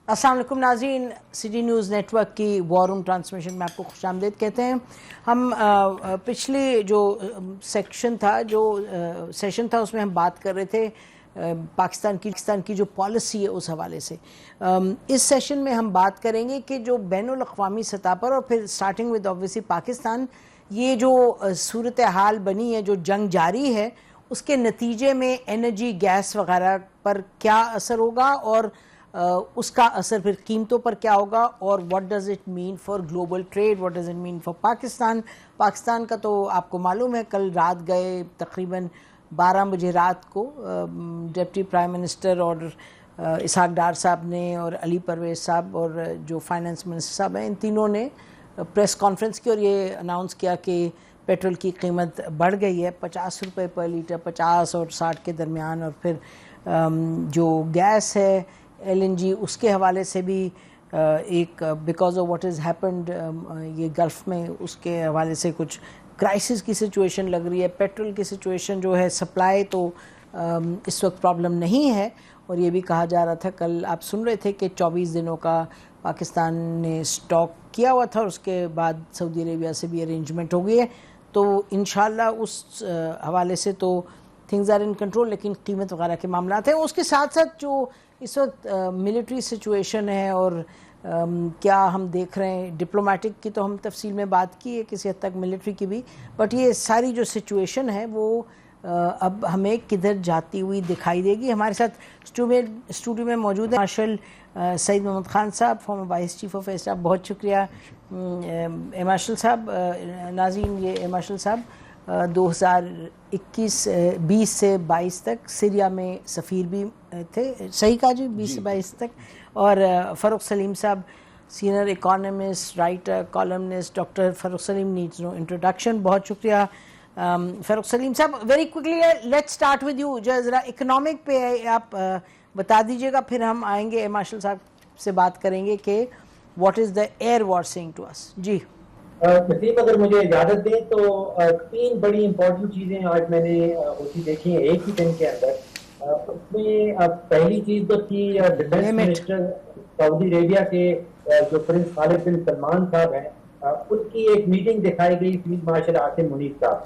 السلام علیکم ناظرین، C D news network کی وار روم ٹرانسمیشن میں آپ کو خوش آمدید کہتے ہیں۔ ہم پچھلی جو سیشن تھا اس میں ہم بات کر رہے تھے پاکستان کی جو پالیسی ہے اس حوالے سے۔ اس سیشن میں ہم بات کریں گے کہ جو بین الاقوامی سطح پر اور پھر سٹارٹنگ ود اوبویسلی پاکستان، یہ جو صورتحال بنی ہے، جو جنگ جاری ہے، اس کے نتیجے میں انرجی، گیس وغیرہ پر کیا اثر ہوگا اور اس کا اثر پھر قیمتوں پر کیا ہوگا، اور what does it mean for global trade, what does it mean for Pakistan کا تو آپ کو معلوم ہے کل رات گئے تقریباً 12 بجے رات کو ڈپٹی پرائم منسٹر اور اسحاق ڈار صاحب نے اور علی پرویز صاحب اور جو فائنانس منسٹر صاحب ہیں، ان تینوں نے پریس کانفرنس کی اور یہ اناؤنس کیا کہ پیٹرول کی قیمت بڑھ گئی ہے 50 روپے پر لیٹر، 50 اور 60 کے درمیان، اور پھر جو گیس ہے ایل این جی، اس کے حوالے سے بھی ایک because of what is happened یہ گلف میں، اس کے حوالے سے کچھ کرائسس کی سچویشن لگ رہی ہے۔ پیٹرول کی سچویشن جو ہے، سپلائی تو اس وقت پرابلم نہیں ہے، اور یہ بھی کہا جا رہا تھا، کل آپ سن رہے تھے کہ 24 دنوں کا پاکستان نے سٹاک کیا ہوا تھا، اور اس کے بعد سعودی عربیہ سے بھی ارینجمنٹ ہو گئی ہے، تو انشاءاللہ اس حوالے سے تو تھنگز آر ان کنٹرول، لیکن قیمت وغیرہ کے معاملات ہیں۔ اس کے ساتھ ساتھ جو اس وقت ملٹری سچویشن ہے اور کیا ہم دیکھ رہے ہیں، ڈپلومیٹک کی تو ہم تفصیل میں بات کی ہے، کسی حد تک ملٹری کی بھی، بٹ یہ ساری جو سچویشن ہے وہ اب ہمیں کدھر جاتی ہوئی دکھائی دے گی۔ ہمارے ساتھ اسٹوڈیو میں موجود ہیں martial Saeed Muhammad Khan Sahib, former vice chief of air Sahib, بہت شکریہ مارشل صاحب۔ ناظرین، یہ مارشل صاحب 2020 سے 22 تک سیریا میں سفیر بھی تھے، صحیح کہا جی، 20 سے 22 تک، اور فاروق سلیم صاحب senior economist, writer, columnist. Doctor Farooq Saleem needs no introduction, بہت شکریہ فاروق سلیم صاحب۔ Very quickly let's start with you, ذرا اکنامک پہ آپ بتا دیجیے گا، پھر ہم آئیں گے مارشل صاحب سے بات کریں گے کہ what is the air war saying to us. جی نسیم، اگر مجھے اجازت دیں تو 3 بڑی امپورٹنٹ چیزیں آج میں نے ہوتی دیکھی ہیں ایک ہی دن کے اندر۔ اس میں پہلی چیز تو تھی ڈیفینس منسٹر سعودی عربیہ کے جو پرنس خالد بن سلمان صاحب ہیں، ان کی ایک میٹنگ دکھائی گئی فیلڈ مارشل عاصم منیب صاحب،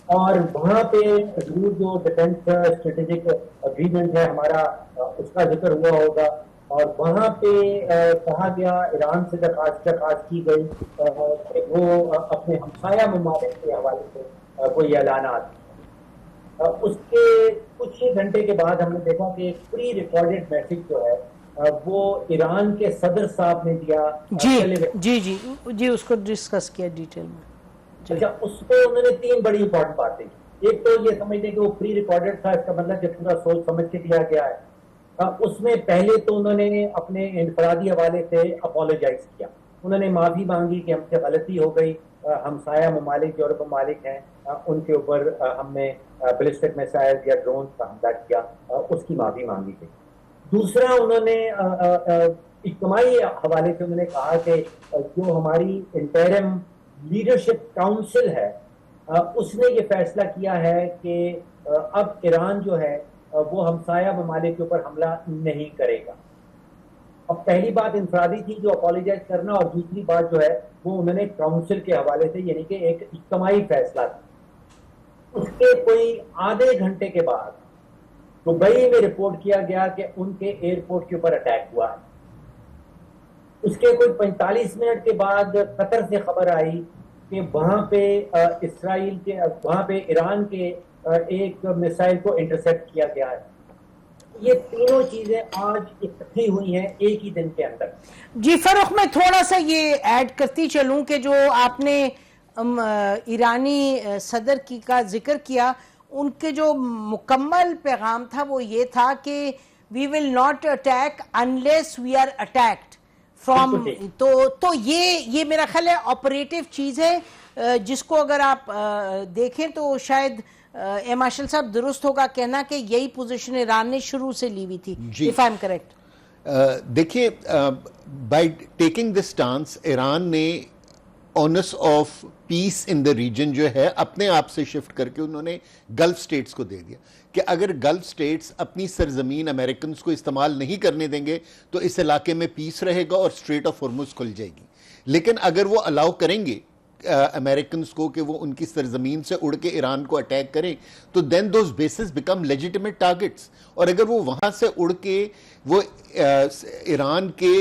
اور وہاں پہ ضرور جو ڈیفینس اسٹریٹجک اگریمنٹ ہے ہمارا، اس کا ذکر ہوا ہوگا، اور وہاں پہ کہا گیا، ایران سے درخواست کی گئی کہ وہ اپنے ہمسایہ ممالک کے حوالے سے کوئی اعلانات۔ اس کے کچھ ہی گھنٹے کے بعد ہم نے دیکھا کہ ایک پری ریکارڈڈ میسج جو ہے وہ ایران کے صدر صاحب نے دیا۔ جی اس کو ڈسکس کیا ڈیٹیل میں۔ اچھا، اس پہ انہوں نے 3 بڑی امپورٹنٹ باتیں کی۔ ایک تو یہ سمجھتے کہ وہ پری ریکارڈڈ تھا، اس کا مطلب کہ پورا سوچ سمجھ کے دیا گیا ہے۔ اس میں پہلے تو انہوں نے اپنے انفرادی حوالے سے اپولوجائز کیا، انہوں نے معافی مانگی کہ ہم سے غلطی ہو گئی، ہمسایہ ممالک یورپ ممالک ہیں، ان کے اوپر ہم نے بیلسٹک میسائل یا ڈرون کا حملہ کیا، اس کی معافی مانگی گئی۔ دوسرا، انہوں نے اجتماعی حوالے سے انہوں نے کہا کہ جو ہماری انٹرم لیڈرشپ کاؤنسل ہے، اس نے یہ فیصلہ کیا ہے کہ اب ایران جو ہے وہ ہمسایہ ممالک کے اوپر حملہ نہیں کرے گا۔ اب پہلی بات انفرادی تھی جو اپولوجائز کرنا، اور دوسری بات جو ہے وہ انہوں نے کاؤنسل کے حوالے سے، یعنی کہ ایک اجتماعی فیصلہ تھا۔ اس کے کوئی آدھے گھنٹے کے بعد دبئی میں رپورٹ کیا گیا کہ ان کے ایئرپورٹ کے اوپر اٹیک ہوا ہے۔ اس کے کوئی 45 منٹ کے بعد قطر سے خبر آئی کہ وہاں پہ اسرائیل کے، وہاں پہ ایران کے ایک میسائل کو انٹرسیپٹ کیا گیا ہے۔ یہ تینوں چیزیں آج اکٹھی ہوئی ہیں ایک ہی دن کے اندر۔ جی فاروق، میں تھوڑا سا یہ ایڈ کرتی چلوں کہ جو آپ نے ایرانی صدر کی کا ذکر کیا، ان کے جو مکمل پیغام تھا وہ یہ تھا کہ we will not attack unless we are attacked from, تو یہ میرا خیال ہے آپریٹو چیز ہے، جس کو اگر آپ دیکھیں تو شاید مارشل صاحب درست ہوگا کہنا کہ یہی پوزیشن ایران نے شروع سے لی ہوئی تھی، if I'm correct۔ دیکھیے، by taking this stance, Iran نے onus of peace in the region جو ہے اپنے آپ سے شفٹ کر کے انہوں نے گلف سٹیٹس کو دے دیا کہ اگر گلف سٹیٹس اپنی سرزمین امریکنز کو استعمال نہیں کرنے دیں گے تو اس علاقے میں پیس رہے گا اور اسٹریٹ آف ہارمز کھل جائے گی. لیکن اگر وہ الاؤ کریں گے امریکنز کو کہ وہ ان کی سرزمین سے اڑ کے ایران کو اٹیک کریں تو then those bases become legitimate targets. اور اگر وہ وہاں سے اڑ کے وہ ایران کے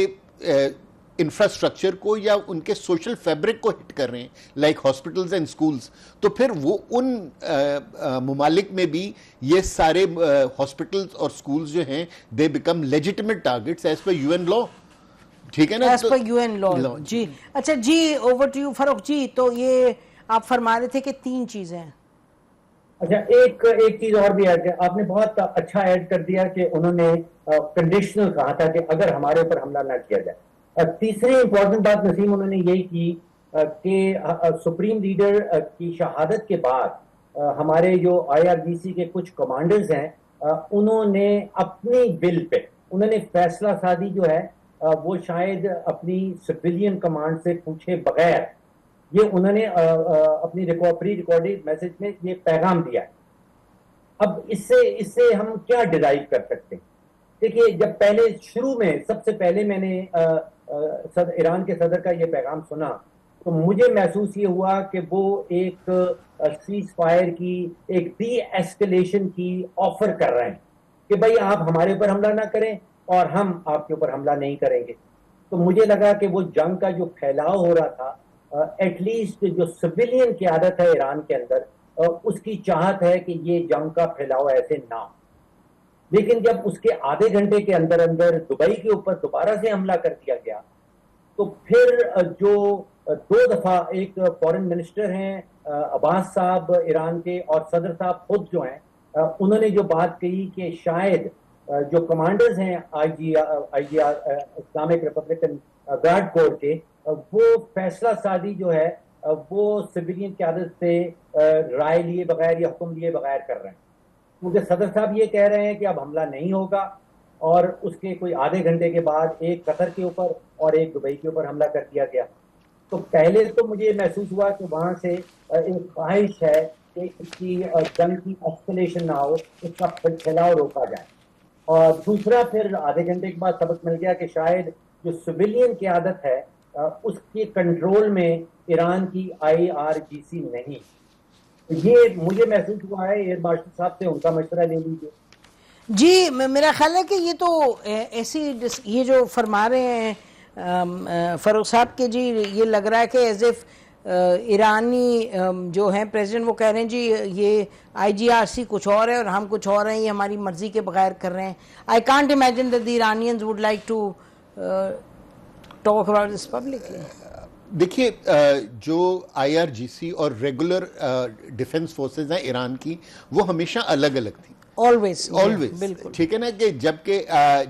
انفراسٹرکچر کو یا ان کے سوشل فیبرک کو ہٹ کر رہے ہیں لائک ہاسپٹلز اینڈ سکولز, تو پھر وہ ان ممالک میں بھی یہ سارے ہاسپٹلز اور سکولز جو ہیں they become legitimate targets as per U N law. ٹھیک ہے نا, as per U N law. جی اچھا جی, over to you Farooq ji. تو یہ آپ فرما رہے تھے کہ 3 چیزیں ہیں. اچھا ایک چیز اور بھی ایڈ, آپ نے بہت اچھا ایڈ کر دیا کہ انہوں نے کنڈیشنل کہا تھا کہ اگر ہمارے اوپر حملہ نہ کیا جائے. تیسری امپورٹنٹ بات نسیم انہوں نے یہی کی کہ سپریم لیڈر کی شہادت کے بعد ہمارے جو آئی آر جی سی کے کچھ کمانڈرز ہیں انہوں نے اپنی ول پہ انہوں نے فیصلہ سازی جو ہے وہ شاید اپنی سویلین کمانڈ سے پوچھے بغیر یہ انہوں نے اپنی پری ریکارڈڈ میسج میں یہ پیغام دیا ہے. اب اس سے ہم کیا ڈرائیو کر سکتے ہیں؟ دیکھیے جب پہلے شروع میں سب سے پہلے میں نے ایران کے صدر کا یہ پیغام سنا تو مجھے محسوس یہ ہوا کہ وہ ایک سیز فائر کی ایک ڈی ایسکلیشن کی آفر کر رہے ہیں کہ بھائی آپ ہمارے اوپر حملہ نہ کریں اور ہم آپ کے اوپر حملہ نہیں کریں گے. تو مجھے لگا کہ وہ جنگ کا جو پھیلاؤ ہو رہا تھا ایٹ لیسٹ جو سویلین قیادت ہے ایران کے اندر اس کی چاہت ہے کہ یہ جنگ کا پھیلاؤ ایسے نہ ہو. لیکن جب اس کے آدھے گھنٹے کے اندر اندر دبئی کے اوپر دوبارہ سے حملہ کر دیا گیا تو پھر جو 2 دفعہ ایک فورن منسٹر ہیں عباس صاحب ایران کے اور صدر صاحب خود جو ہیں انہوں نے جو بات کہی کہ شاید جو کمانڈرز ہیں آئی جی آر اسلامک ریپبلکن گارڈ کور کے وہ فیصلہ سازی جو ہے وہ سویلین قیادت سے رائے لیے بغیر یا حکم لیے بغیر کر رہے ہیں. کیونکہ صدر صاحب یہ کہہ رہے ہیں کہ اب حملہ نہیں ہوگا اور اس کے کوئی آدھے گھنٹے کے بعد ایک قطر کے اوپر اور ایک دبئی کے اوپر حملہ کر دیا گیا. تو پہلے تو مجھے محسوس ہوا کہ وہاں سے ایک خواہش ہے کہ اس کی جنگ کی ایسکلیشن نہ ہو, اس کا پھیلاؤ روکا جائے. اور دوسرا پھر آدھے گھنٹے کے بعد سبق مل گیا کہ شاید جو سویلین قیادت ہے اس کے کنٹرول میں ایران کی آئی آر جی سی نہیں. یہ مجھے محسوس ہوا ہے ایئر مارشل صاحب سے ان کا مشورہ لے لیجیے. جی میرا خیال ہے کہ یہ تو ایسی یہ جو فرما رہے ہیں فاروق صاحب کے جی یہ لگ رہا ہے کہ ایز اف ایرانی جو ہیں پریزیڈنٹ وہ کہہ رہے ہیں جی یہ آئی جی آر سی کچھ اور ہے اور ہم کچھ اور ہیں, یہ ہماری مرضی کے بغیر کر رہے ہیں. I can't imagine that the Iranians would like to talk about this publicly. دیکھیے جو آئی آر جی سی اور ریگولر ڈیفنس فورسز ہیں ایران کی وہ ہمیشہ الگ الگ تھی آلویز. بالکل ٹھیک ہے نا, کہ جبکہ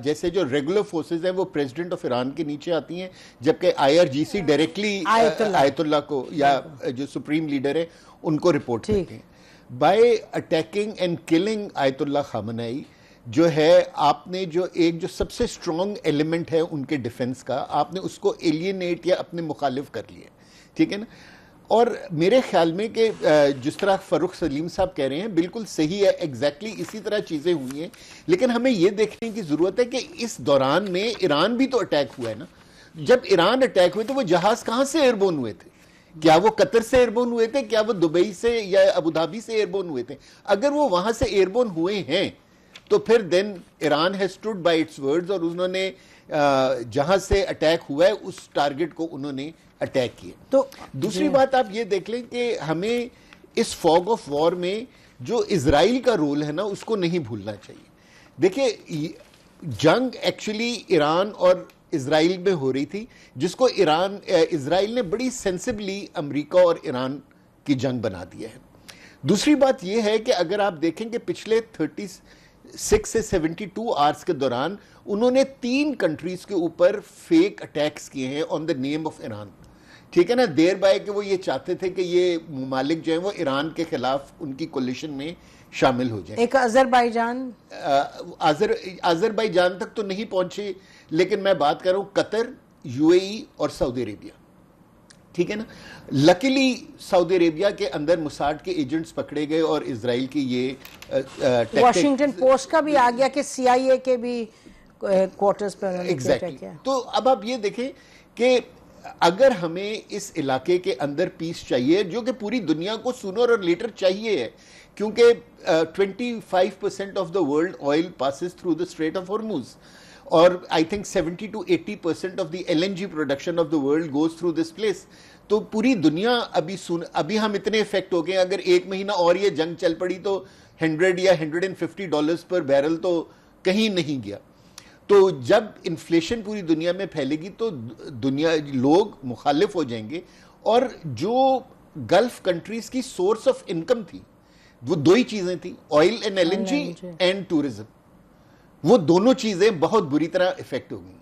جیسے جو ریگولر فورسز ہیں وہ پریزیڈنٹ آف ایران کے نیچے آتی ہیں, جبکہ I R G C directly آیت اللہ کو یا جو سپریم لیڈر ہے ان کو رپورٹ کرتے ہیں. بائی اٹیکنگ اینڈ کلنگ آیت اللہ خامنائی جو ہے آپ نے جو ایک جو سب سے اسٹرانگ ایلیمنٹ ہے ان کے ڈیفنس کا آپ نے اس کو ایلینیٹ یا اپنے مخالف کر لیا. ٹھیک ہے نا, اور میرے خیال میں کہ جس طرح فاروق سلیم صاحب کہہ رہے ہیں بالکل صحیح ہے, ایگزیکٹلی اسی طرح چیزیں ہوئی ہیں. لیکن ہمیں یہ دیکھنے کی ضرورت ہے کہ اس دوران میں ایران بھی تو اٹیک ہوا ہے نا. جب ایران اٹیک ہوئے تو وہ جہاز کہاں سے ایئربورن ہوئے تھے؟ کیا وہ قطر سے ایئربورن ہوئے تھے؟ کیا وہ دبئی سے یا ابوظہبی سے ایئربورن ہوئے تھے؟ اگر وہ وہاں سے ایئربورن ہوئے ہیں تو پھر then Iran has stood by its words, اور انہوں نے جہاں سے اٹیک ہوا ہے اس ٹارگٹ کو انہوں نے اٹیک کیا. تو دوسری بات آپ یہ دیکھ لیں کہ ہمیں اس فوگ آف وار میں جو اسرائیل کا رول ہے نا اس کو نہیں بھولنا چاہیے. دیکھیے جنگ ایکچولی ایران اور اسرائیل میں ہو رہی تھی جس کو اسرائیل نے بڑی سینسبلی امریکہ اور ایران کی جنگ بنا دیا ہے. دوسری بات یہ ہے کہ اگر آپ دیکھیں کہ پچھلے 36 سے 72 آورز کے دوران انہوں نے 3 کنٹریز کے اوپر فیک اٹیکس کیے ہیں آن دا نیم آف ایران. ٹھیک ہے نا, دیر بائے کہ وہ یہ چاہتے تھے کہ یہ ممالک جو ہیں وہ ایران کے خلاف ان کی کولیشن میں شامل ہو جائیں. ایک آذربائیجان تک تو نہیں پہنچے, لیکن میں بات کر رہا ہوں قطر, یو اے ای اور سعودی عربیہ. ٹھیک ہے نا. لکیلی سعودی عربیہ کے اندر موساد کے ایجنٹس پکڑے گئے اور اسرائیل کی یہ واشنگٹن پوسٹ کا بھی آ گیا کہ CIA کے بھی کوارٹرز پہ ایگزیکٹلی. تو اب آپ یہ دیکھیں کہ اگر ہمیں اس علاقے کے اندر پیس چاہیے جو کہ پوری دنیا کو سونر اور لیٹر چاہیے ہے, کیونکہ 25% of the world oil passes through the Strait of Hormuz, اور I think 70 to 80% of the LNG production of the world goes through this place. تو پوری دنیا ابھی ہم اتنے افیکٹ ہو گئے, اگر ایک مہینہ اور یہ جنگ چل پڑی تو $100 یا $150 پر بیرل تو کہیں نہیں گیا. تو جب انفلیشن پوری دنیا میں پھیلے گی تو لوگ مخالف ہو جائیں گے, اور جو گلف کنٹریز کی سورس آف انکم تھی وہ دو ہی چیزیں تھیں, oil and LNG and tourism, وہ دونوں چیزیں بہت بری طرح افیکٹ ہو گئی ہیں.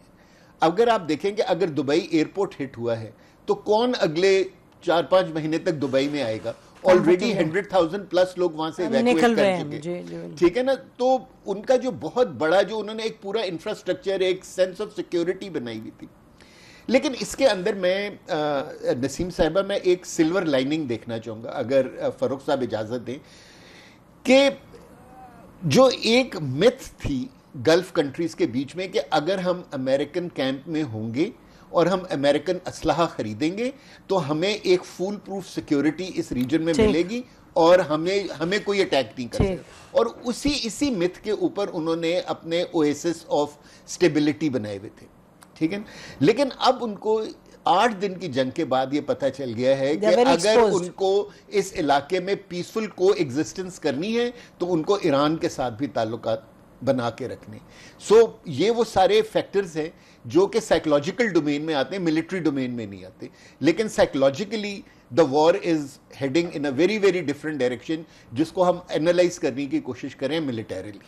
اگر آپ دیکھیں کہ اگر دبئی ایئرپورٹ ہٹ ہوا ہے تو کون اگلے 4-5 مہینے تک دبئی میں آئے گا؟ آلریڈی 100,000 پلس لوگ وہاں سے ایویکویٹ کر چکے, ٹھیک ہے نا. تو ان کا جو بہت بڑا جو انہوں نے ایک پورا انفراسٹرکچر, ایک سینس آف سیکیورٹی بنائی ہوئی تھی. لیکن اس کے اندر میں نسیم صاحبہ میں ایک سلور لائننگ دیکھنا چاہوں گا, اگر فاروق صاحب اجازت دیں, کہ جو ایک متھ تھی گلف کنٹریز کے بیچ میں کہ اگر ہم امریکن کیمپ میں ہوں گے اور ہم امریکن اسلحہ خریدیں گے تو ہمیں ایک فول پروف سیکیورٹی اس ریجن میں ملے گی اور ہمیں کوئی اٹیک نہیں کر سکے. اور اسی متھ کے اوپر انہوں نے اپنے اویسس آف سٹیبلٹی بنائے ہوئے تھے, ٹھیک ہے. لیکن اب ان کو 8 دن کی جنگ کے بعد یہ پتہ چل گیا ہے کہ اگر ان کو اس علاقے میں پیسفل کو ایگزسٹنس کرنی ہے تو ان کو ایران کے ساتھ بھی تعلقات بنا کے رکھنے. سو یہ وہ سارے فیکٹرز ہیں جو کہ سائیکولوجیکل ڈومین میں آتے ہیں, ملٹری ڈومین میں نہیں آتے. لیکن psychologically the war is heading in a very very different direction, جس کو ہم اینالائز کرنے کی کوشش کریں ملیٹریلی.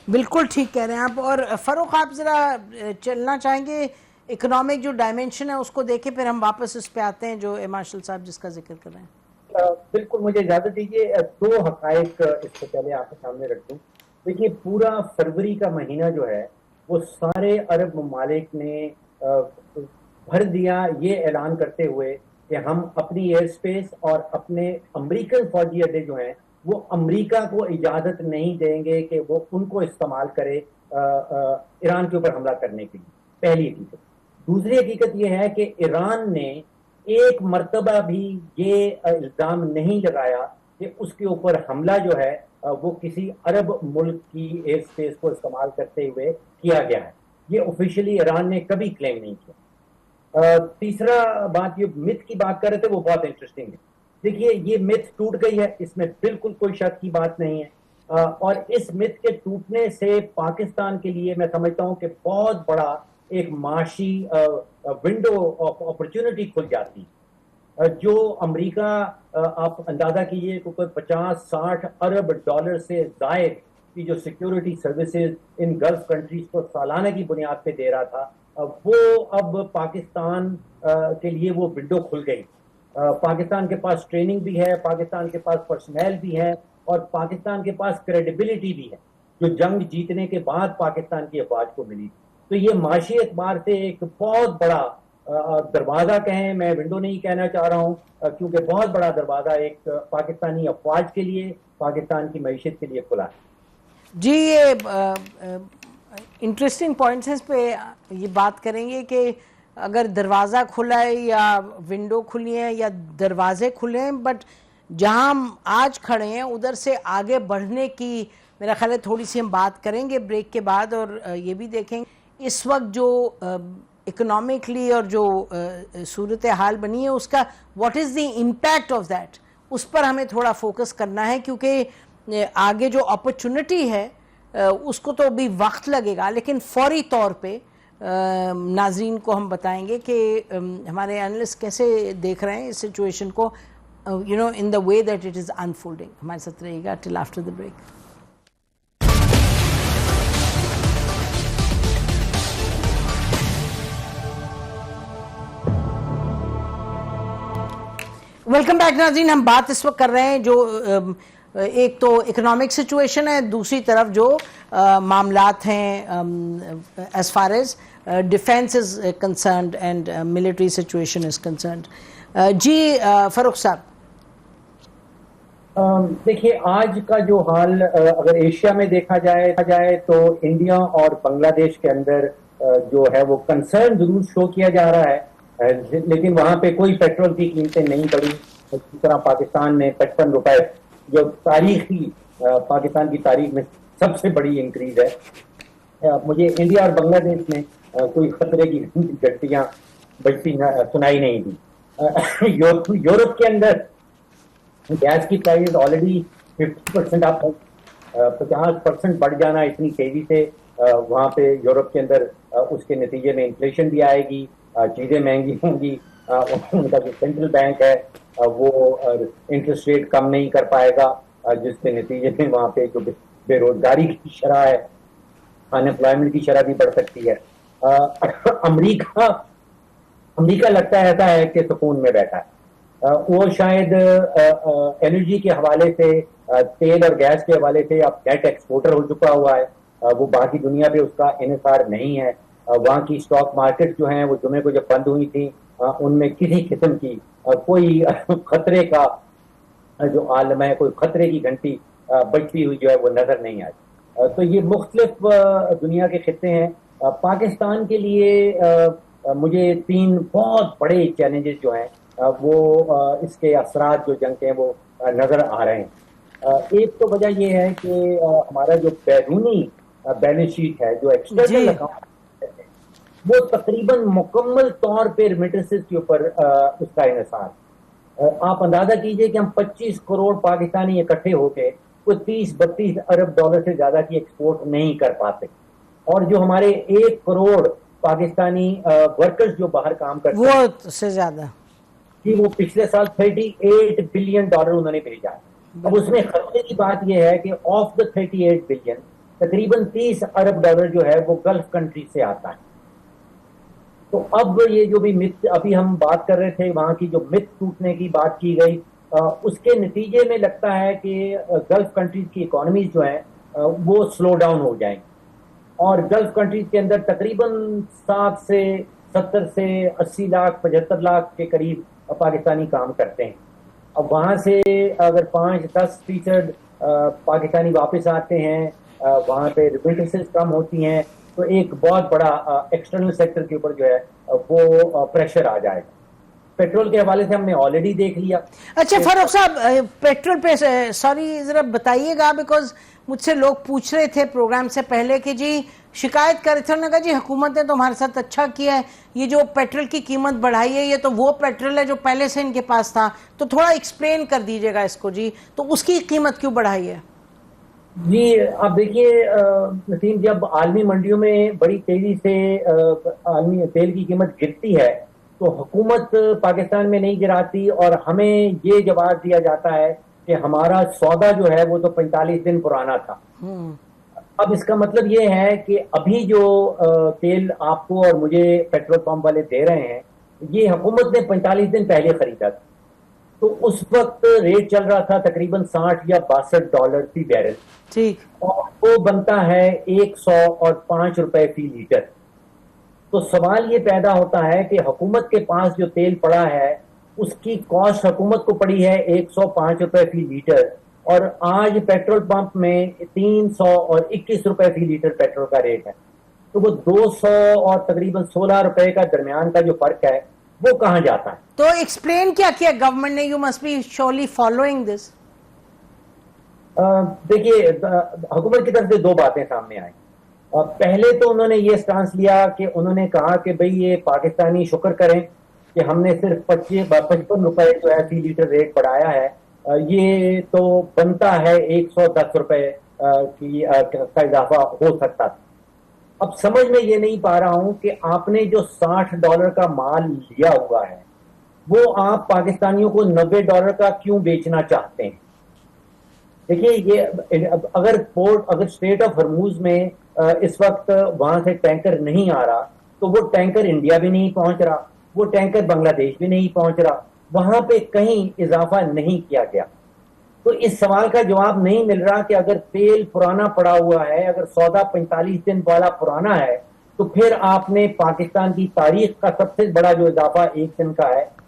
بالکل ٹھیک کہہ رہے ہیں آپ. اور فاروق آپ ذرا چلنا چاہیں گے اکنامک جو ڈائمنشن ہے اس کو دیکھیں, پھر ہم واپس اس پہ آتے ہیں جو مارشل صاحب جس کا ذکر کر رہے ہیں. بالکل, مجھے اجازت دیجیے 2 حقائق اس سے پہلے آپ کے سامنے رکھ دوں. دیکھیے, پورا فروری کا مہینہ جو ہے وہ سارے عرب ممالک نے بھر دیا یہ اعلان کرتے ہوئے کہ ہم اپنی ایئر سپیس اور اپنے امریکن فوجی اڈے جو ہیں وہ امریکہ کو اجازت نہیں دیں گے کہ وہ ان کو استعمال کرے ایران کے اوپر حملہ کرنے کے لیے. پہلی حقیقت. دوسری حقیقت یہ ہے کہ ایران نے ایک مرتبہ بھی یہ الزام نہیں لگایا کہ اس کے اوپر حملہ جو ہے وہ کسی عرب ملک کی ایئر سپیس کو استعمال کرتے ہوئے کیا گیا ہے. یہ آفیشلی ایران نے کبھی کلیم نہیں کیا. تیسرا بات, یہ متھ کی بات کر رہے تھے, وہ بہت انٹرسٹنگ ہے. دیکھیے, یہ متھ ٹوٹ گئی ہے, اس میں بالکل کوئی شک کی بات نہیں ہے. اور اس متھ کے ٹوٹنے سے پاکستان کے لیے میں سمجھتا ہوں کہ بہت بڑا ایک معاشی ونڈو آف اپرچونٹی کھل جاتی ہے. جو امریکہ, آپ اندازہ کیجئے کہ کوئی 50-60 ارب ڈالر سے زائد کی جو سیکیورٹی سروسز ان گلف کنٹریز کو سالانہ کی بنیاد پہ دے رہا تھا, وہ اب پاکستان کے لیے وہ ونڈو کھل گئی. پاکستان کے پاس ٹریننگ بھی ہے, پاکستان کے پاس پرسنل بھی ہے, اور پاکستان کے پاس کریڈیبلٹی بھی ہے جو جنگ جیتنے کے بعد پاکستان کی افواج کو ملی. تو یہ معاشی اعتبار سے ایک بہت بڑا دروازہ کہیں, میں ونڈو نہیں کہنا چاہ رہا ہوں, کیونکہ بہت بڑا دروازہ ایک پاکستانی افواج کے لیے, پاکستان کی معیشت کے لیے کھلا ہے. جی, یہ انٹرسٹنگ پوائنٹس ہیں, اس پہ یہ بات کریں گے کہ اگر دروازہ کھلا ہے یا ونڈو کھلی ہے یا دروازے کھلے ہیں, بٹ جہاں ہم آج کھڑے ہیں ادھر سے آگے بڑھنے کی میرا خیال ہے تھوڑی سی ہم بات کریں گے بریک کے بعد. اور یہ بھی دیکھیں اس وقت جو اکنامکلی اور جو صورتحال بنی ہے اس کا what is the impact of that, اس پر ہمیں تھوڑا فوکس کرنا ہے, کیونکہ آگے جو اپرچونٹی ہے اس کو تو ابھی وقت لگے گا, لیکن فوری طور پہ ناظرین کو ہم بتائیں گے کہ ہمارے اینالسٹ کیسے دیکھ رہے ہیں اس سچویشن کو, you know, in the way that it is unfolding. ہمارے ساتھ رہے گا till after the break. Welcome back ناظرین. ہم بات اس وقت کر رہے ہیں جو ایک تو اکنامک سچویشن ہے, دوسری طرف جو معاملات ہیں as far as defence is concerned and military situation is concerned. جی فاروق صاحب. دیکھیے آج کا جو حال اگر ایشیا میں دیکھا جائے تو انڈیا اور بنگلہ دیش کے اندر جو ہے وہ کنسرن ضرور شو کیا جا رہا ہے، لیکن وہاں پہ کوئی پیٹرول کی قیمتیں نہیں بڑھی. اسی طرح پاکستان میں 55 روپے جو تاریخی پاکستان کی تاریخ میں سب سے بڑی انکریز ہے. مجھے انڈیا اور بنگلہ دیش میں کوئی خطرے کی گھٹیاں بڑھتی سنائی نہیں دی. یورپ کے اندر گیس کی پرائز آلریڈی 50% اپ ہے. 50% بڑھ جانا اتنی تیزی سے وہاں پہ یورپ کے اندر اس کے نتیجے میں انفلیشن بھی آئے گی، چیزیں مہنگی ہوں گی. ان کا جو سینٹرل بینک ہے وہ انٹرسٹ ریٹ کم نہیں کر پائے گا، جس کے نتیجے میں وہاں پہ جو بے روزگاری کی شرح ہے، ان امپلائمنٹ کی شرح بھی بڑھ سکتی ہے. امریکہ لگتا ہے ایسا ہے کہ سکون میں بیٹھا ہے. وہ شاید انرجی کے حوالے سے، تیل اور گیس کے حوالے سے اب نیٹ ایکسپورٹر ہو چکا ہوا ہے. وہ باقی دنیا پہ اس کا انحصار نہیں ہے. وہاں کی اسٹاک مارکیٹ جو ہیں وہ جمعے کو جب بند ہوئی تھی ان میں کسی قسم کی کوئی خطرے کا جو عالم ہے، کوئی خطرے کی گھنٹی بجتی ہوئی جو ہے وہ نظر نہیں آئی. تو یہ مختلف دنیا کے خطے ہیں. پاکستان کے لیے مجھے 3 بہت بڑے چیلنجز جو ہیں وہ اس کے اثرات جو جنگ کے ہیں وہ نظر آ رہے ہیں. ایک تو وجہ یہ ہے کہ ہمارا جو بیرونی بیلنس شیٹ ہے، جو ایکسٹرنل اکاؤنٹ ہے، وہ تقریباً مکمل طور پہ ریمیٹنسز کے اوپر اس کا انحصار. آپ اندازہ کیجئے کہ ہم 25 کروڑ پاکستانی اکٹھے ہو کے کوئی 30-32 ارب ڈالر سے زیادہ کی ایکسپورٹ نہیں کر پاتے. اور جو ہمارے 1 کروڑ پاکستانی ورکرز جو باہر کام کرتے ہیں وہ سے زیادہ وہ پچھلے سال 38 بلین ڈالر انہوں نے بھیجا. اب اس میں خطرے کی بات یہ ہے کہ آف دا 38 بلین تقریباً 30 ارب ڈالر جو ہے وہ گلف کنٹری سے آتا ہے. تو اب یہ جو بھی مت ابھی ہم بات کر رہے تھے، وہاں کی جو مت ٹوٹنے کی بات کی گئی، اس کے نتیجے میں لگتا ہے کہ گلف کنٹریز کی اکانومیز جو ہیں وہ سلو ڈاؤن ہو جائیں. اور گلف کنٹریز کے اندر تقریباً 60 سے 70 سے 80 لاکھ 75 لاکھ کے قریب پاکستانی کام کرتے ہیں. اب وہاں سے اگر 5-10% پاکستانی واپس آتے ہیں، وہاں پہ ریمیٹنسز کم ہوتی ہیں، تو ایک بہت بڑا ایکسٹرنل سیکٹر کے اوپر جو ہے وہ پریشر آ جائے گا. پیٹرول کے حوالے سے ہم نے آلریڈی دیکھ لیا. اچھا فاروق صاحب، پیٹرول پہ سوری ذرا بتائیے گا، بیکاز مجھ سے لوگ پوچھ رہے تھے پروگرام سے پہلے کہ جی شکایت کر رہے تھے، انہوں نے کہا جی حکومت نے تو ہمارے ساتھ اچھا کیا ہے، یہ جو پیٹرول کی قیمت بڑھائی ہے یہ تو وہ پیٹرول ہے جو پہلے سے ان کے پاس تھا، تو تھوڑا ایکسپلین کر دیجئے گا اس کو جی، تو اس کی قیمت کیوں بڑھائی ہے؟ جی آپ دیکھیے نسیم، جب عالمی منڈیوں میں بڑی تیزی سے عالمی تیل کی قیمت گرتی ہے تو حکومت پاکستان میں نہیں گراتی، اور ہمیں یہ جواب دیا جاتا ہے کہ ہمارا سودا جو ہے وہ تو 45 دن پرانا تھا. اب اس کا مطلب یہ ہے کہ ابھی جو تیل آپ کو اور مجھے پیٹرول پمپ والے دے رہے ہیں یہ حکومت نے 45 دن پہلے خریدا تھا. تو اس وقت ریٹ چل رہا تھا تقریباً 60 یا 62 ڈالر فی بیرل، ٹھیک، اور وہ بنتا ہے 105 روپے فی لیٹر. تو سوال یہ پیدا ہوتا ہے کہ حکومت کے پاس جو تیل پڑا ہے اس کی کاسٹ حکومت کو پڑی ہے 105 روپے فی لیٹر، اور آج پیٹرول پمپ میں 321 روپے فی لیٹر پیٹرول کا ریٹ ہے. تو وہ 200 اور تقریباً 16 روپے کا درمیان کا جو فرق ہے وہ کہاں جاتا ہے؟ تو ایکسپلین کیا کیا گورنمنٹ نے؟ You must be surely following this. دیکھیے حکومت کی طرف سے 2 باتیں سامنے آئیں. پہلے تو انہوں نے یہ سٹانس لیا کہ انہوں نے کہا کہ بھئی یہ پاکستانی شکر کریں کہ ہم نے صرف 55 روپے جو ہے فی لیٹر ریٹ بڑھایا ہے، یہ تو بنتا ہے 110 روپے کا اضافہ ہو سکتا تھا. اب سمجھ میں یہ نہیں پا رہا ہوں کہ آپ نے جو 60 ڈالر کا مال لیا ہوا ہے وہ آپ پاکستانیوں کو 90 ڈالر کا کیوں بیچنا چاہتے ہیں؟ دیکھیے یہ اگر اسٹریٹ آف ہرموز میں اس وقت وہاں سے ٹینکر نہیں آ رہا تو وہ ٹینکر انڈیا بھی نہیں پہنچ رہا، وہ ٹینکر بنگلہ دیش بھی نہیں پہنچ رہا، وہاں پہ کہیں اضافہ نہیں کیا گیا. تو اس سوال کا جواب نہیں مل رہا کہ اگر تیل پرانا پڑا ہوا ہے، اگر سودا 45 دن والا پرانا ہے، تو پھر آپ نے پاکستان کی تاریخ کا سب سے بڑا جو اضافہ 1 دن کا ہے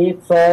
100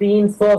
300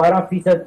12%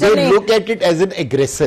they look at it as an aggressor.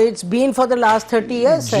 it's been for the last 30 years, sir.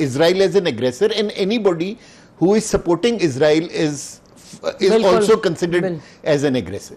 Israel as an aggressor, and anybody who is supporting Israel is also considered as an aggressor.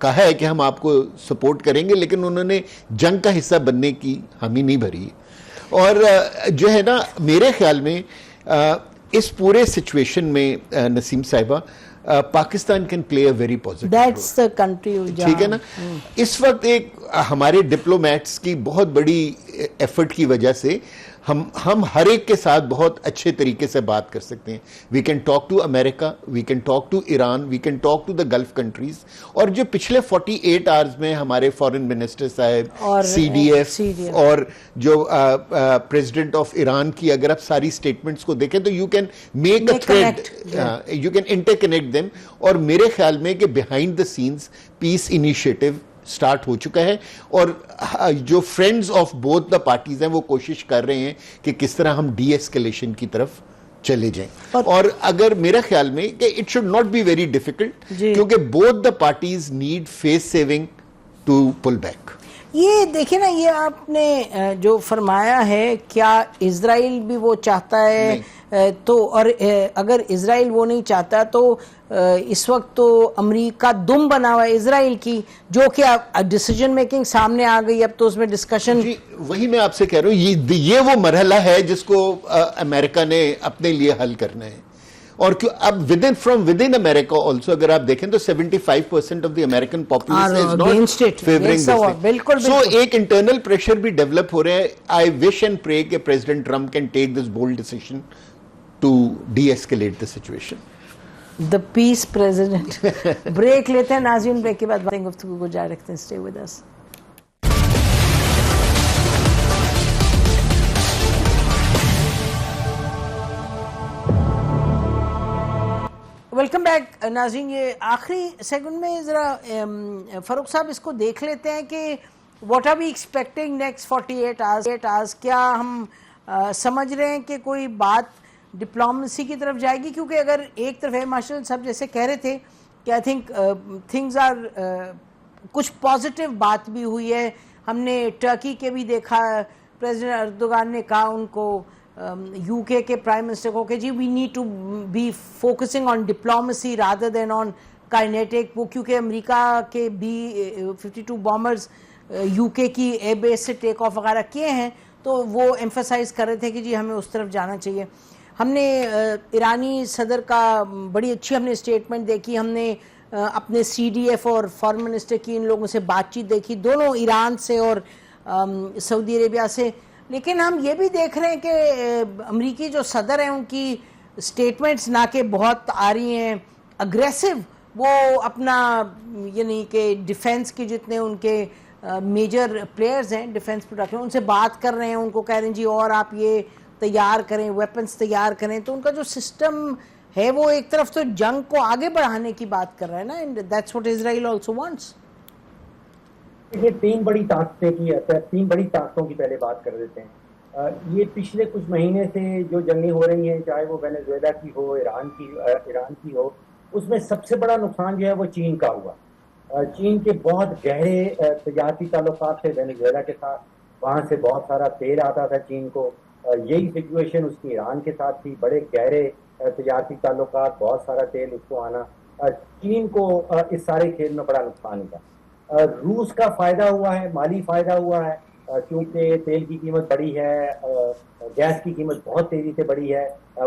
کہا ہے کہ ہم آپ کو سپورٹ کریں گے, لیکن انہوں نے جنگ کا حصہ بننے کی حامی نہیں بھری. اور جو ہے نا میرے خیال میں اس پورے سچویشن میں Naseem Sahiba Pakistan can play a very positive role. ٹھیک ہے نا, اس وقت ایک ہمارے ڈپلومیٹس کی بہت بڑی ایفرٹ کی وجہ سے ہم ہر ایک کے ساتھ بہت اچھے طریقے سے بات کر سکتے ہیں. We can talk to America, we can talk to Iran, we can talk to the gulf countries. اور جو پچھلے 48 آورز میں ہمارے فارن منسٹر صاحب, سی ڈی ایف اور جو پریزیڈنٹ آف ایران کی اگر آپ ساری سٹیٹمنٹس کو دیکھیں تو you can make a thread, you can interconnect them. اور میرے خیال میں کہ behind the scenes peace initiative start ہو چکا ہے, اور جو friends of both the parties ہیں وہ کوشش کر رہے ہیں کہ کس طرح ہم ڈی ایسکیلیشن کی طرف چلے جائیں. اور اگر میرا خیال میں کہ it should not be very difficult, کیونکہ both the parties need face saving to pull back. یہ دیکھیں نا, یہ آپ نے جو فرمایا ہے, کیا اسرائیل بھی وہ چاہتا ہے تو, اور اگر اسرائیل وہ نہیں چاہتا تو اس وقت تو امریکہ دم بنا ہوا ہے اسرائیل کی, جو کہ ڈیسیجن میکنگ سامنے آ گئی, اب تو اس میں ڈسکشن. جی وہی میں آپ سے کہہ رہا ہوں, یہ وہ مرحلہ ہے جس کو امریکہ نے اپنے لیے حل کرنا ہے. اور اب from within America also اگر آپ دیکھیں تو 75% of the American population is not favouring this. So ایک انٹرنل پریشر بھی ڈیولپ ہو رہا ہے. آئی وش اینڈ پرے کہ president Trump can take this bold decision to de-escalate the situation. The peace president. Break لیتے ہیں ناظرین, break کے بعد گفتگو کو جاری رکھتے ہیں. Stay with us. Welcome back ناظرین. یہ آخری سیگمنٹ میں ذرا فاروق صاحب اس کو دیکھ لیتے ہیں کہ what are we expecting next 48 hours. کیا ہم سمجھ رہے ہیں کہ کوئی بات ڈپلومیسی کی طرف جائے گی, کیونکہ اگر ایک طرف ہے مارشل صاحب جیسے کہہ رہے تھے کہ آئی تھنک تھنگز آر, کچھ پازیٹیو بات بھی ہوئی ہے. ہم نے ٹرکی کے بھی دیکھا, پریزیڈنٹ اردوغان نے کہا ان کو, یو کے پرائم منسٹر کو, کہ جی we need to be focusing on diplomacy rather than on kinetic. وہ کیونکہ امریکہ کے B-52 بامرز یو کے کی ایئر بیس سے ٹیک آف وغیرہ کیے ہیں, تو وہ ایمفسائز کر رہے تھے کہ جی ہمیں اس طرف جانا چاہیے. ہم نے ایرانی صدر کا بڑی اچھی ہم نے اسٹیٹمنٹ دیکھی, ہم نے اپنے سی ڈی ایف اور فارن منسٹر کی ان لوگوں سے بات چیت دیکھی, دونوں ایران سے اور سعودی عربیہ سے. لیکن ہم یہ بھی دیکھ رہے ہیں کہ امریکی جو صدر ہیں ان کی اسٹیٹمنٹس نہ کہ بہت آ رہی ہیں اگریسو. وہ اپنا یعنی کہ ڈیفینس کے جتنے ان کے میجر پلیئرز ہیں ڈیفینس پروڈکشن, ان سے بات کر رہے ہیں, ان کو کہہ رہے ہیں جی اور آپ یہ تیار کریں, ویپنز تیار کریں. تو ان کا جو سسٹم ہے وہ ایک طرف تو جنگ کو آگے بڑھانے کی بات کر رہا ہے نا, and that's what Israel also wants. یہ تین بڑی طاقتوں کی پہلے بات کر دیتے ہیں. یہ پچھلے کچھ مہینے سے جو جنگیں ہو رہی ہیں, چاہے وہ وینیزویلا کی ہو, ایران کی ہو, اس میں سب سے بڑا نقصان جو ہے وہ چین کا ہوا. چین کے بہت گہرے تجارتی تعلقات تھے وینیزویلا کے ساتھ, وہاں سے بہت سارا تیل آتا تھا چین کو. یہی سچویشن اس کی ایران کے ساتھ تھی, بڑے گہرے تجارتی تعلقات, بہت سارا تیل اس کو آنا. چین کو اس سارے کھیل میں بڑا نقصان ہوا. روس کا فائدہ ہوا ہے, مالی فائدہ ہوا ہے, کیونکہ تیل کی قیمت بڑی ہے, گیس کی قیمت بہت تیزی سے بڑی ہے.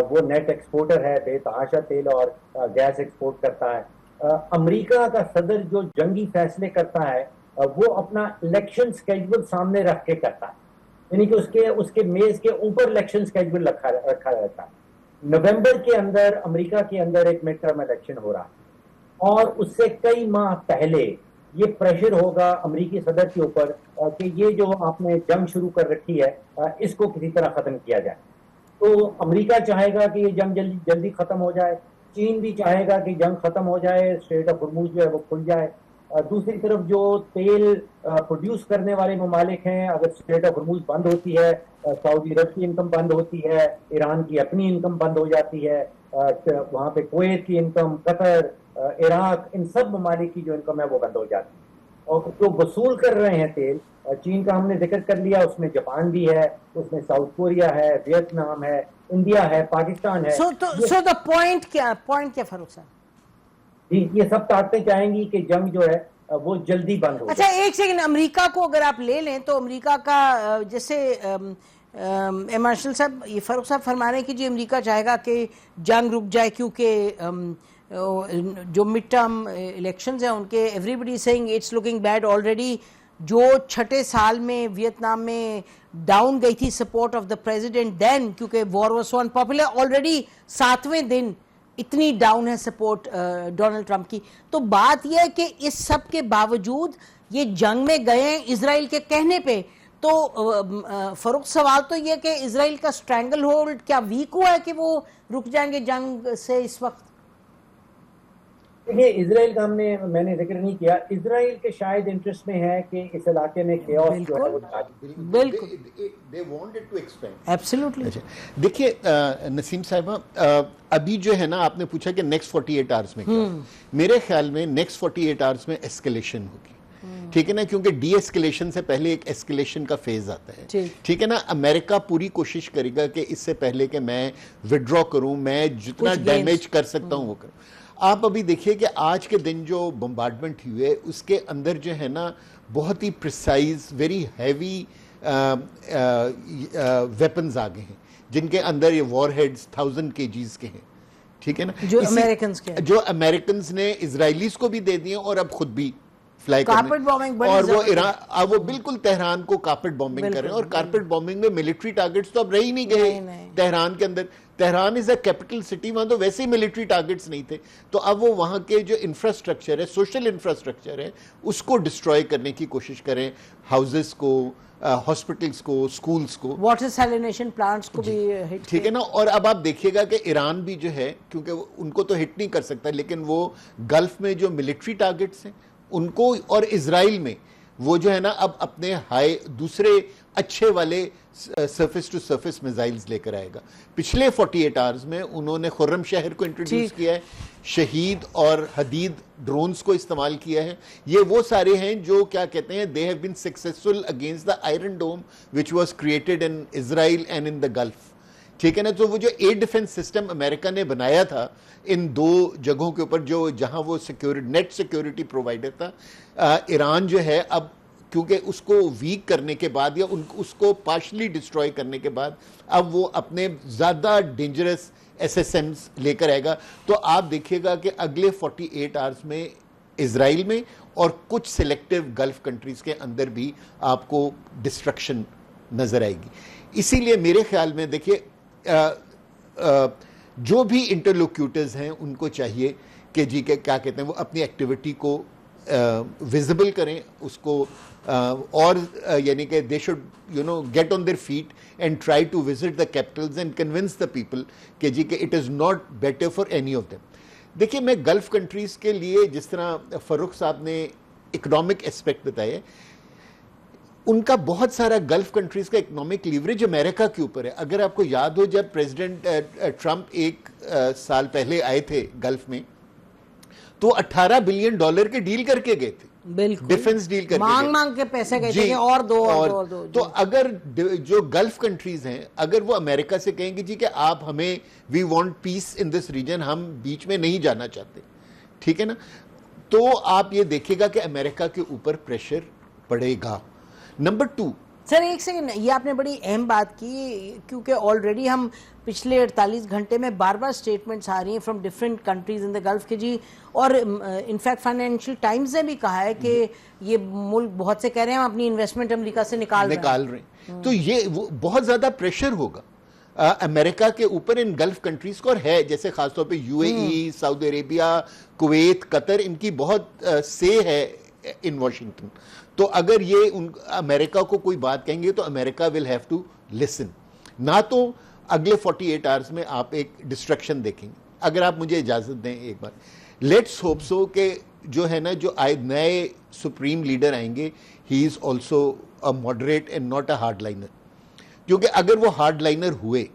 وہ نیٹ ایکسپورٹر ہے, بے تحاشا تیل اور گیس ایکسپورٹ کرتا ہے. امریکہ کا صدر جو جنگی فیصلے کرتا ہے وہ اپنا الیکشن سکیجول سامنے رکھ کے کرتا ہے, یعنی کہ اس کے میز کے اوپر الیکشن سکیجول رکھا رہتا ہے. نومبر کے اندر امریکہ کے اندر ایک مڈ ٹرم الیکشن ہو رہا ہے, اور اس سے کئی ماہ پہلے یہ پریشر ہوگا امریکی صدر کے اوپر کہ یہ جو آپ نے جنگ شروع کر رکھی ہے اس کو کسی طرح ختم کیا جائے. تو امریکہ چاہے گا کہ یہ جنگ جلدی ختم ہو جائے, چین بھی چاہے گا کہ جنگ ختم ہو جائے, اسٹریٹ آف ہرموز جو ہے وہ کھل جائے. دوسری طرف جو تیل پروڈیوس کرنے والے ممالک ہیں, اگر اسٹریٹ آف ہرموز بند ہوتی ہے, سعودی عرب کی انکم بند ہوتی ہے, ایران کی اپنی انکم بند ہو جاتی ہے, وہاں پہ کویت کی انکم, قطر, عراق, ان سب ممالک کی جو انکم ہے وہ بند ہو جاتی ہے. اور جو وصول کر رہے ہیں تیل, چین کا ہم نے ذکر کر لیا, اس میں جاپان بھی ہے, اس میں ساؤتھ کوریا ہے, ویتنام ہے, انڈیا ہے, پاکستان ہے. سو دا پوائنٹ کیا فاروق صاحب؟ جی, یہ سب طاقتیں چاہیں گی کہ جنگ جو ہے وہ جلدی بند ہو اچھا ایک سیکنڈ، امریکہ کو اگر آپ لے لیں تو امریکہ کا جیسے مارشل صاحب، یہ فاروق صاحب فرما رہے ہیں کہ جی امریکہ چاہے گا کہ جنگ رک جائے کیونکہ جو مڈ ٹرم الیکشنز ہیں ان کے everybody saying it's looking bad already. جو چھٹے سال میں ویتنام میں ڈاؤن گئی تھی support of the president then کیونکہ وار واز سو انپاپولر، آلریڈی 7ویں دن اتنی ڈاؤن ہے سپورٹ ڈونلڈ ٹرمپ کی. تو بات یہ ہے کہ اس سب کے باوجود یہ جنگ میں گئے ہیں اسرائیل کے کہنے پہ. تو فاروق سوال تو یہ کہ اسرائیل کا سٹرینگل ہولڈ کیا ویک ہوا ہے کہ وہ رک جائیں گے جنگ سے اس وقت؟ دیکھیے اسرائیل کا میں نے ذکر نہیں کیا، اسرائیل کے شاید انٹرسٹ میں ہے کہ اس علاقے میں کیوس جو ہے وہ بالکل they want it to expand. Absolutely. دیکھیے نسیم صاحبہ، ابھی جو ہے نا آپ نے پوچھا کہ نیکسٹ 48 آورس میں کیا، میرے خیال میں نیکسٹ 48 آورس میں ایسکیلیشن ہوگی. ٹھیک ہے نا، کیونکہ ڈی ایسکیلیشن سے پہلے ایک ایسکیلیشن کا فیز آتا ہے. ٹھیک ہے نا، امریکہ پوری کوشش کرے گا کہ اس سے پہلے کہ میں وڈرا کروں، میں جتنا ڈیمیج کر سکتا ہوں وہ کروں. آپ ابھی دیکھیے کہ آج کے دن جو بمبارڈمنٹ ہوئے اس کے اندر جو ہے نا بہت ہی پریسائز ویری ہیوی ویپنز آ گئے ہیں جن کے اندر یہ وار ہیڈز 1000 kgs کے ہیں. ٹھیک ہے نا، جو امریکنز نے اسرائیلیز کو بھی دے دیے اور اب خود بھی فلائی کرنے، اور وہ بالکل تہران کو کارپٹ بومبنگ کر رہے ہیں. اور کارپٹ بومبنگ میں ملٹری ٹارگٹس تو اب رہ ہی نہیں گئے تہران کے اندر. Tehran is A capital city, وہاں تو ویسے ہی ملٹری ٹارگٹس نہیں تھے. تو اب وہ وہاں کے جو انفراسٹرکچر ہے، سوشل انفراسٹرکچر ہے، اس کو ڈسٹروائے کرنے کی کوشش کریں، ہاؤسز کو، ہاسپٹلز کو، سکولز کو، واٹر سیلینیشن پلانٹس کو بھی ہٹ. ٹھیک ہے نا. اور اب آپ دیکھیے گا کہ ایران بھی جو ہے، کیونکہ ان کو تو ہٹ نہیں کر سکتا، لیکن وہ گلف میں جو ملٹری ٹارگٹس ہیں ان کو، اور اسرائیل میں وہ جو ہے نا اب اپنے دوسرے اچھے والے سرفیس ٹو سرفیس میزائلز لے کر آئے گا. پچھلے 48 آورز میں انہوں نے خرم شہر کو انٹروڈیوس کیا ہے، شہید اور حدید ڈرونز کو استعمال کیا ہے. یہ وہ سارے ہیں جو کیا کہتے ہیں they have been successful against the Iron Dome which was created in Israel and in the Gulf. ٹھیک ہے نا. تو وہ جو ایئر ڈیفنس سسٹم امریکہ نے بنایا تھا ان 2 جگہوں کے اوپر، جو جہاں وہ نیٹ سیکیورٹی پرووائڈر تھا، ایران جو ہے اب کیونکہ اس کو ویک کرنے کے بعد یا اس کو پارشلی ڈسٹروائے کرنے کے بعد اب وہ اپنے زیادہ ڈینجرس SSMs لے کر آئے گا. تو آپ دیکھیے گا کہ اگلے 48 آورز میں اسرائیل میں اور کچھ سلیکٹیو گلف کنٹریز کے اندر بھی آپ کو ڈسٹرکشن نظر آئے گی. اسی لیے میرے خیال میں دیکھیے جو بھی انٹرلوکیوٹرز ہیں ان کو چاہیے کہ جی کہ کیا کہتے ہیں وہ اپنی ایکٹیویٹی کو ویزیبل کریں، اس کو اور یعنی کہ they should get on their feet and try to visit the capitals and convince the people کہ جی کہ it is not better for any of them. دیکھیے میں گلف کنٹریز کے لیے جس طرح فاروق صاحب نے اکنامک اسپیکٹ بتائے، ان کا بہت سارا گلف کنٹریز کا اکنامک لیوریج امریکہ کے اوپر ہے. اگر آپ کو یاد ہو جب پریزیڈنٹ ٹرمپ 1 سال پہلے آئے تھے گلف میں تو $18 بلین کے ڈیل کر کے گئے تھے، ڈیفنس ڈیل کر کے مانگ کے پیسے گئے تھے اور دو. تو اگر جو گلف کنٹریز ہیں اگر وہ امریکہ سے کہیں گے جی کہ آپ ہمیں we want piece in this region, ہم بیچ میں نہیں جانا چاہتے، ٹھیک ہے نا، تو آپ یہ دیکھے گا کہ امریکہ کے اوپر پریشر پڑے گا. نمبر 2 سر ایک سیکنڈ، یہ آپ نے بڑی اہم بات کی کیونکہ آلریڈی ہم پچھلے 48 گھنٹے میں بار بار سٹیٹمنٹس آ رہی ہیں from different countries in the golf کے جی، اور انفیکٹ فائنینشیل ٹائمز نے بھی کہا ہے کہ یہ ملک بہت سے کہہ رہے ہیں ہم اپنی انویسٹمنٹ امریکہ سے نکال رہے ہیں. تو یہ بہت زیادہ پریشر ہوگا امریکہ کے اوپر ان گلف کنٹریز کو، اور ہے جیسے خاص طور پہ UAE، سعودی عربیہ، کویت، قطر، ان کی بہت سے ہے ان واشنگٹن. تو اگر یہ امریکہ کو کوئی بات کہیں گے تو امریکہ ول ہیو ٹو لسن. نہ تو اگلے 48 آورز میں آپ ایک ڈسٹرکشن دیکھیں گے. اگر آپ مجھے اجازت دیں ایک بار، لیٹس ہوپ سو کہ جو ہے نا جو نئے سپریم لیڈر آئیں گے he is also a moderate and not a hard liner. کیونکہ اگر وہ ہارڈ لائنر ہوئے،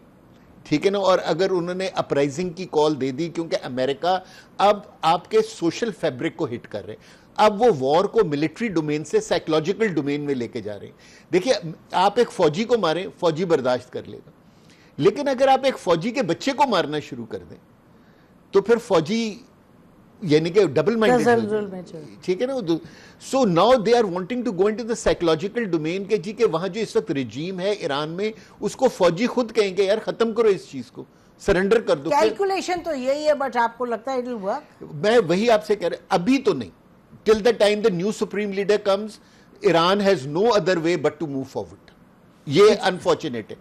ٹھیک ہے نا، اور اگر انہوں نے اپرائزنگ کی کال دے دی، کیونکہ امریکہ اب آپ کے سوشل فیبرک کو ہٹ کر رہے، اب وہ وار کو ملٹری ڈومین سے سائیکولوجیکل ڈومین میں لے کے جا رہے ہیں. دیکھیے آپ ایک فوجی کو ماریں، فوجی برداشت کر لے گا، لیکن اگر آپ ایک فوجی کے بچے کو مارنا شروع کر دیں تو پھر فوجی یعنی کہ ڈبل مائنڈیڈ، ٹھیک ہے نا. So now they are wanting to go into the psychological domain کہ جی کہ وہاں جو اس وقت رجیم ہے ایران میں اس کو فوجی خود کہیں گے یار ختم کرو اس چیز کو، سرنڈر کر دو. کیلکولیشن تو یہی ہے، بٹ آپ کو لگتا ہے اٹ ول ورک؟ میں وہی آپ سے کہہ رہا ہوں، ابھی تو نہیں. Till the time the new supreme leader comes Iran has no other way but to move forward. یہ انفارچونیٹ ہے.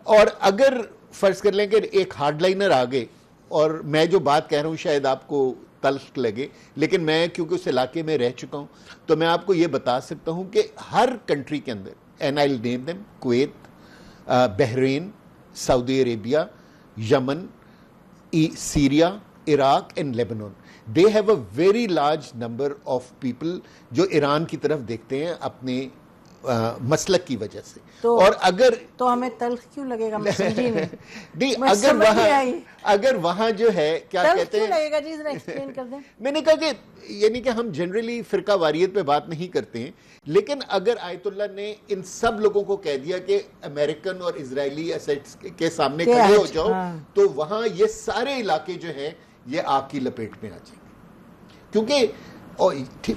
اور اگر فرض کر لیں کہ ایک ہارڈ لائنر آگے، اور میں جو بات کہہ رہا ہوں شاید آپ کو تلخ لگے، لیکن میں کیونکہ اس علاقے میں رہ چکا ہوں تو میں آپ کو یہ بتا سکتا ہوں کہ ہر کنٹری کے اندر، and I will name them, Kuwait, Bahrain, Saudi Arabia, Yemen, Syria, Iraq and Lebanon, they have a very large number of people جو ایران کی طرف دیکھتے ہیں اپنے مسلک کی وجہ سے. اور اگر تو ہمیں تلخ کیوں لگے گا؟ میں سمجھی نہیں. اگر وہاں جو ہے کیا کہتے ہیں، لگے گا جی ذرا ایکسپلین کر دیں. میں نے کہا کہ یعنی کہ ہم جنرلی فرقہ واریت پہ بات نہیں کرتے ہیں، لیکن اگر آیت اللہ نے ان سب لوگوں کو کہہ دیا کہ امریکن اور اسرائیلی ایسیٹس کے سامنے کھڑے ہو جاؤ، تو وہاں یہ سارے علاقے جو ہیں یہ آگ کی لپیٹ میں آ جائیں گے. کیونکہ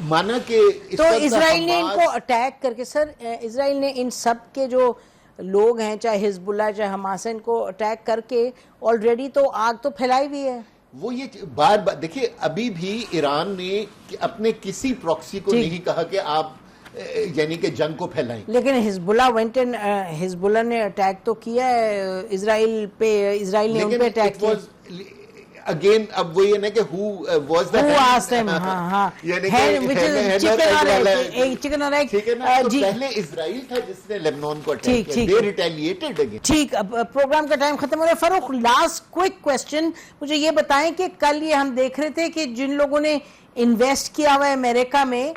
مانا کہ تو اسرائیل نے ان کو اٹیک کر کے، سر اسرائیل نے ان سب کے جو لوگ ہیں، چاہے حزب اللہ چاہے حماس، ان کو اٹیک کر کے آلریڈی تو آگ تو پھیلائی بھی ہے. وہ یہ بار بار دیکھیے، ابھی بھی ایران نے اپنے کسی پراکسی کو نہیں کہا کہ آپ یعنی کہ جنگ کو پھیلائیں، لیکن حزب اللہ نے اٹیک تو کیا ہے اسرائیل پہ، اسرائیل نے ان پہ اٹیک کیا. اگین اب وہ یہ نا کہ who was the پہلے اسرائیل تھا جس نے لیبنان کو اٹیک کیا. they retaliated again. ٹھیک، اب پروگرام کا ٹائم ختم ہو رہا ہے. فاروق، لاسٹ کوئک کوسچن، مجھے یہ بتائیں کہ کل یہ ہم دیکھ رہے تھے کہ جن لوگوں نے انویسٹ کیا ہوا ہے امریکہ میں،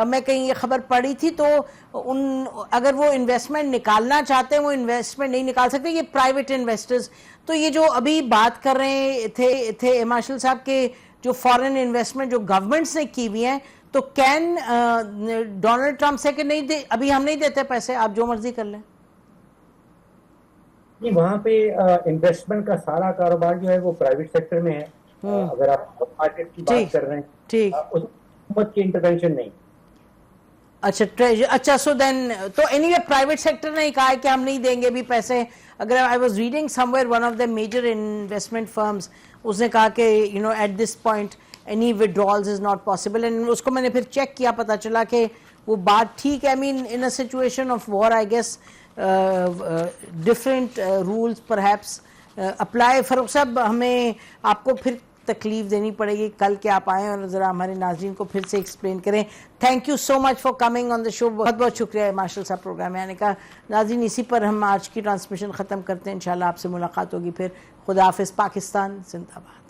میں کہیں یہ خبر پڑھی تھی، تو اگر وہ انویسٹمنٹ نکالنا چاہتے ہیں وہ انویسٹمنٹ نہیں نکال سکتے، یہ پرائیویٹ انویسٹرز. تو یہ جو ابھی بات کر رہے تھے مارشل صاحب کے جو فارن انویسٹمنٹ جو گورنمنٹس نے کی ہوئی ہیں، تو کین ڈونلڈ ٹرمپ سے کہ نہیں ابھی ہم نہیں دیتے پیسے، آپ جو مرضی کر لیں؟ نہیں، وہاں پہ انویسٹمنٹ کا سارا کاروبار جو ہے وہ پرائیویٹ سیکٹر میں ہے. اگر آپ مارکیٹ کی بات کر رہے ہیں، ٹھیک، حکومت کی انٹرونشن نہیں. اچھا سو دین تو اینی وے پرائیویٹ سیکٹر نے کہا ہے کہ ہم نہیں دیں گے بھی پیسے. اگر I was reading somewhere one of the major investment firms, اس نے کہا کہ you know at this point any withdrawals is not possible. And اس کو میں نے پھر چیک کیا، پتا چلا کہ وہ بات ٹھیک ہے. I mean in a situation of war I guess different rules perhaps apply. Farooq صاحب، ہمیں آپ کو پھر تکلیف دینی پڑے گی کل کہ آپ آئیں اور ذرا ہمارے ناظرین کو پھر سے ایکسپلین کریں. Thank you so much for coming on the show. بہت بہت شکریہ مارشل صاحب پروگرام میں آنے کا. ناظرین، اسی پر ہم آج کی ٹرانسمیشن ختم کرتے ہیں. انشاءاللہ آپ سے ملاقات ہوگی پھر. خدا حافظ. پاکستان زندہ باد.